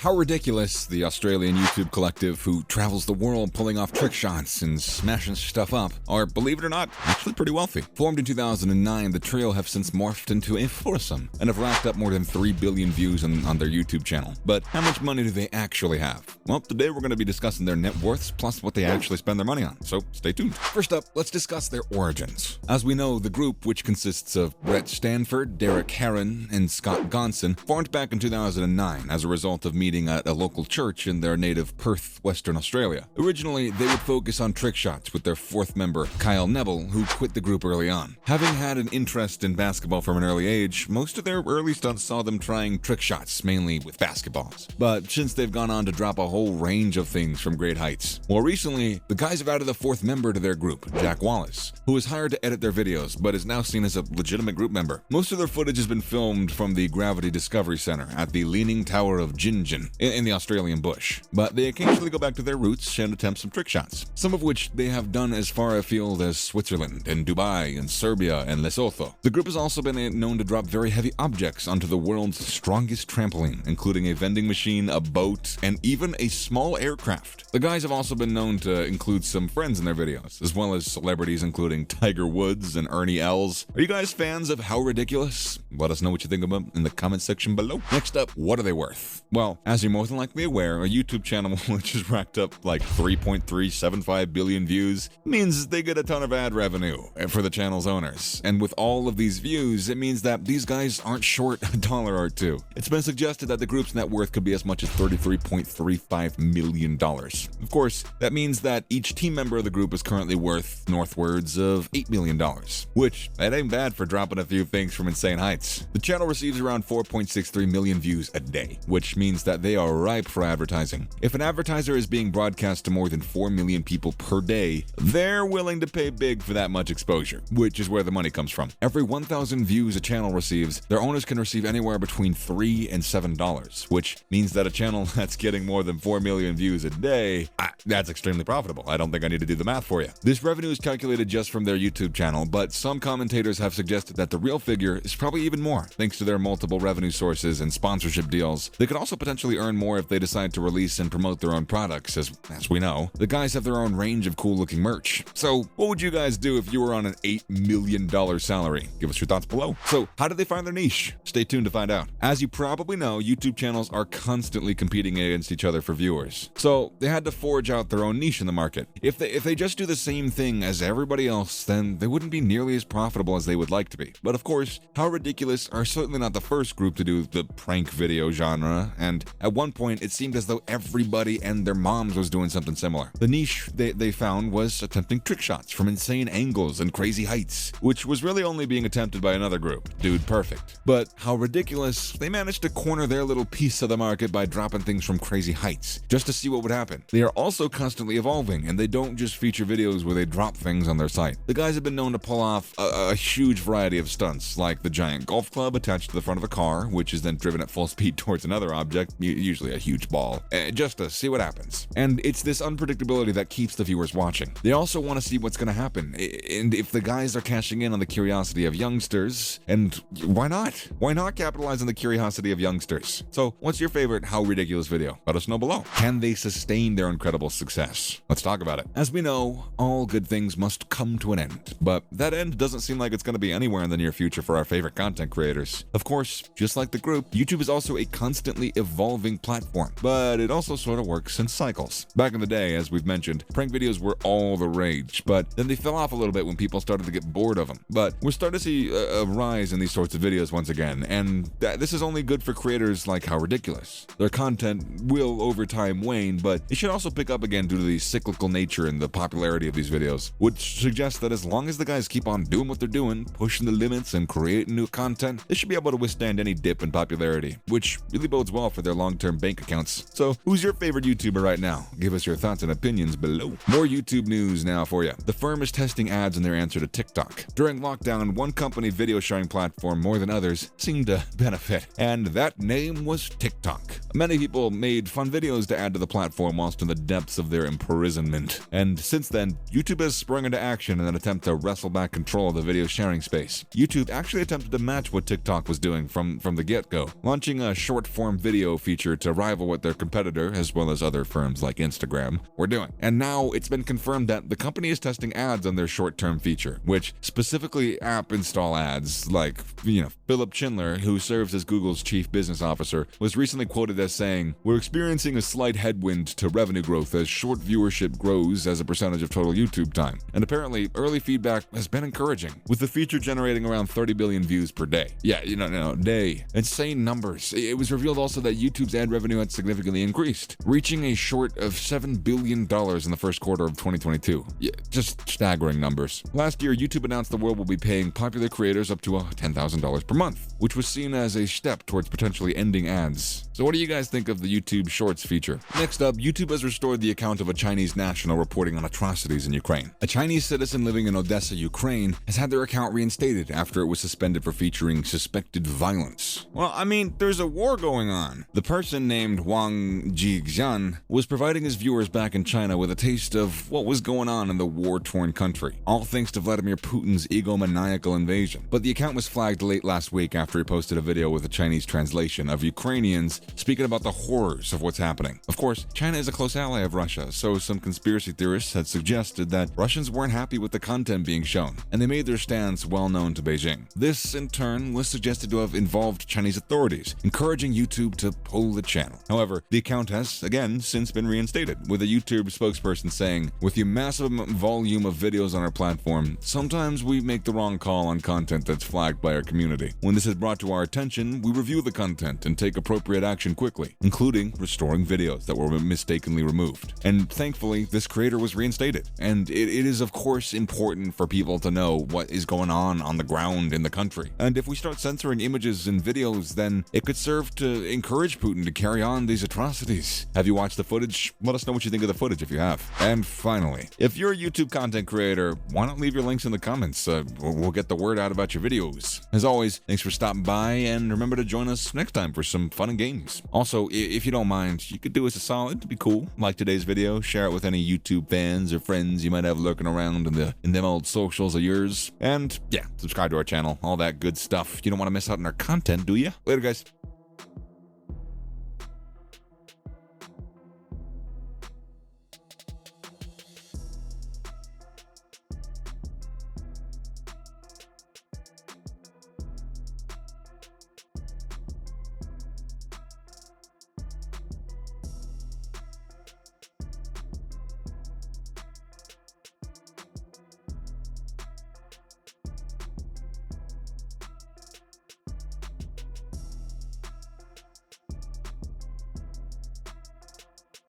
How Ridiculous, the Australian YouTube collective who travels the world pulling off trick shots and smashing stuff up, are, believe it or not, actually pretty wealthy. Formed in 2009, the trio have since morphed into a foursome and have racked up more than 3 billion views on their YouTube channel. But how much money do they actually have? Well, today we're going to be discussing their net worths plus what they actually spend their money on, so stay tuned. First up, let's discuss their origins. As we know, the group, which consists of Brett Stanford, Derek Herron, and Scott Gonson, formed back in 2009 as a result of meeting at a local church in their native Perth, Western Australia. Originally, they would focus on trick shots with their fourth member, Kyle Neville, who quit the group early on. Having had an interest in basketball from an early age, most of their early stunts saw them trying trick shots, mainly with basketballs. But since they've gone on to drop a whole range of things from great heights. More recently, the guys have added a fourth member to their group, Jack Wallace, who was hired to edit their videos, but is now seen as a legitimate group member. Most of their footage has been filmed from the Gravity Discovery Center at the Leaning Tower of Gingin in the Australian bush. But they occasionally go back to their roots and attempt some trick shots, some of which they have done as far afield as Switzerland and Dubai and Serbia and Lesotho. The group has also been known to drop very heavy objects onto the world's strongest trampoline, including a vending machine, a boat, and even a small aircraft. The guys have also been known to include some friends in their videos, as well as celebrities including Tiger Woods and Ernie Els. Are you guys fans of How Ridiculous? Let us know what you think about in the comment section below. Next up, what are they worth? Well, as you're more than likely aware, a YouTube channel which has racked up like 3.375 billion views means they get a ton of ad revenue for the channel's owners. And with all of these views, it means that these guys aren't short a dollar or two. It's been suggested that the group's net worth could be as much as $33.35 million. Of course, that means that each team member of the group is currently worth northwards of $8 million, which that ain't bad for dropping a few things from insane heights. The channel receives around 4.63 million views a day, which means that they are ripe for advertising. If an advertiser is being broadcast to more than 4 million people per day, they're willing to pay big for that much exposure, which is where the money comes from. Every 1,000 views a channel receives, their owners can receive anywhere between $3 and $7, which means that a channel that's getting more than 4 million views a day, that's extremely profitable. I don't think I need to do the math for you. This revenue is calculated just from their YouTube channel, but some commentators have suggested that the real figure is probably even more, thanks to their multiple revenue sources and sponsorship deals. They could also potentially earn more if they decide to release and promote their own products, as we know. The guys have their own range of cool-looking merch. So, what would you guys do if you were on an $8 million salary? Give us your thoughts below. So, how did they find their niche? Stay tuned to find out. As you probably know, YouTube channels are constantly competing against each other for viewers. So, they had to forge out their own niche in the market. If they just do the same thing as everybody else, then they wouldn't be nearly as profitable as they would like to be. But of course, How Ridiculous are certainly not the first group to do the prank video genre, and at one point it seemed as though everybody and their moms was doing something similar. The niche they found was attempting trick shots from insane angles and crazy heights, which was really only being attempted by another group, Dude Perfect. But How Ridiculous, they managed to corner their little piece of the market by dropping things from crazy heights, just to see what would happen. They are also constantly evolving, and they don't just feature videos where they drop things on their site. The guys have been known to pull off a huge variety of stunts, like the giant golf club attached to the front of a car, which is then driven at full speed towards another object, usually a huge ball, just to see what happens. And it's this unpredictability that keeps the viewers watching. They also want to see what's going to happen, and if the guys are cashing in on the curiosity of youngsters, and why not? Why not capitalize on the curiosity of youngsters? So, what's your favorite How Ridiculous video? Let us know below. Can they sustain their incredible success? Let's talk about it. As we know, all good things must come to an end, but that end doesn't seem like it's going to be anywhere in the near future for our favorite content creators. Of course, just like the group, YouTube is also a constantly evolving platform, but it also sort of works in cycles. Back in the day, as we've mentioned, prank videos were all the rage, but then they fell off a little bit when people started to get bored of them. But we're starting to see a rise in these sorts of videos once again, and this is only good for creators like How Ridiculous. Their content will over time wane, but it should also pick up again due to the cyclical nature and the popularity of these videos, which suggests that as long as the guys keep on doing what they're doing, pushing the limits and creating new content, they should be able to withstand any dip in popularity, which really bodes well for their long-term bank accounts. So, who's your favorite YouTuber right now? Give us your thoughts and opinions below. More YouTube news now for you. The firm is testing ads in their answer to TikTok. During lockdown, one company video sharing platform more than others seemed to benefit, and that name was TikTok. Many people made fun videos to add to the platform whilst in the depths of their imprisonment. And since then, YouTube has sprung into action in an attempt to wrestle back control of the video sharing space. YouTube actually attempted to match what TikTok was doing from the get-go, launching a short-form video feature feature to rival what their competitor, as well as other firms like Instagram, were doing. And now it's been confirmed that the company is testing ads on their short-term feature, which specifically app install ads, like, Philip Schindler, who serves as Google's chief business officer, was recently quoted as saying, "We're experiencing a slight headwind to revenue growth as short viewership grows as a percentage of total YouTube time." And apparently, early feedback has been encouraging, with the feature generating around 30 billion views per day. Yeah, day. Insane numbers. It was revealed also that YouTube's ad revenue had significantly increased, reaching a short of $7 billion in the first quarter of 2022. Yeah, just staggering numbers. Last year, YouTube announced the world will be paying popular creators up to $10,000 per month, which was seen as a step towards potentially ending ads. So what do you guys think of the YouTube Shorts feature? Next up, YouTube has restored the account of a Chinese national reporting on atrocities in Ukraine. A Chinese citizen living in Odessa, Ukraine, has had their account reinstated after it was suspended for featuring suspected violence. Well, there's a war going on. The person named Wang Jixian was providing his viewers back in China with a taste of what was going on in the war-torn country, all thanks to Vladimir Putin's egomaniacal invasion. But the account was flagged late last week after he posted a video with a Chinese translation of Ukrainians speaking about the horrors of what's happening. Of course, China is a close ally of Russia, so some conspiracy theorists had suggested that Russians weren't happy with the content being shown, and they made their stance well known to Beijing. This, in turn, was suggested to have involved Chinese authorities, encouraging YouTube to pull the channel. However, the account has, again, since been reinstated, with a YouTube spokesperson saying, "With the massive volume of videos on our platform, sometimes we make the wrong call on content that's flagged by our community. When this is brought to our attention, we review the content and take appropriate action quickly, including restoring videos that were mistakenly removed." And thankfully, this creator was reinstated. And it is, of course, important for people to know what is going on the ground in the country. And if we start censoring images and videos, then it could serve to encourage Putin to carry on these atrocities. Have you watched the footage? Let us know what you think of the footage if you have. And finally, if you're a YouTube content creator, why not leave your links in the comments? We'll get the word out about your videos. As always, thanks for stopping by, and remember to join us next time for some fun and games. Also, if you don't mind, you could do us a solid to be cool. Like today's video, share it with any YouTube fans or friends you might have lurking around in them old socials of yours. And yeah, subscribe to our channel, all that good stuff. You don't want to miss out on our content, do you? Later, guys.